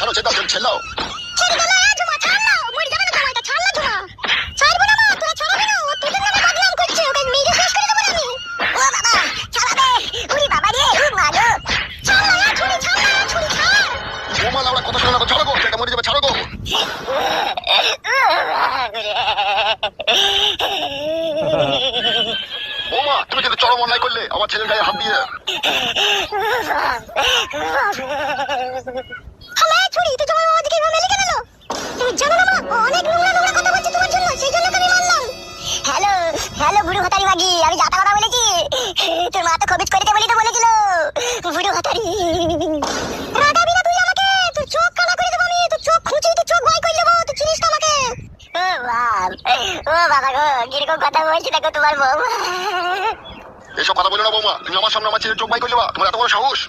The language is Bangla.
ছাড়ো ছেড়ে দাও ছেড়ে দাও। ছেড়ে দিলে ঝুমা ছাড়লো, মরে যাবে না তোমার, এটা ছাড়লো ঝুমা। ছাড়বো না মা, তোরা ছাড়াবি না, ও তোদের নামে বদনাম করছে, ওকে মেরে শেষ করে দেবো আমি। ও বাবা ছাড়াবে, উরি বাবা রে, ও মা গো। ছাড় না ছুরি, ছাড় না ছুরি, ছাড়। বৌমা লাউড়া কথা শোনা না, ছাড়ো গো, ছেলেটা মরে যাবে, ছাড়ো গো। বৌমা তুমি কিন্তু চরম অন্যায় করলে আমার ছেলের গায়ে হাত দিয়ে। হ্যালো ছুরি, তুই তোমার বাবাকে এভাবে মেলে কেন এলো? তুমি জানো না মা, ও অনেক নোংরা নোংরা কথা বলছে তোমার জন্য, সেই জন্য আমি মারলাম। হ্যালো হ্যালো বুড়ো হাতারি মাগি, আমি যাতা কথা বলেছি? তোর মা তো খবিজ করে দে বলেই তো বলেছিল। বুড়ো হাতারি রাগাবি না তুই আমাকে, তুই চোখ কানা করে দেবো আমি, তুই চোখ খুঁচি, তুই চোখ বাই করে দেবো, তুই চিনিস না আমাকে। ও বাবা গো, কিরকম কথা বলছি দেখো তোমার বউ। এসব কথা বলো না বৌমা, তুমি আমার সামনে আমার ছেলের চোখ বাই করে দেবা, তোমার এত বড় সাহস?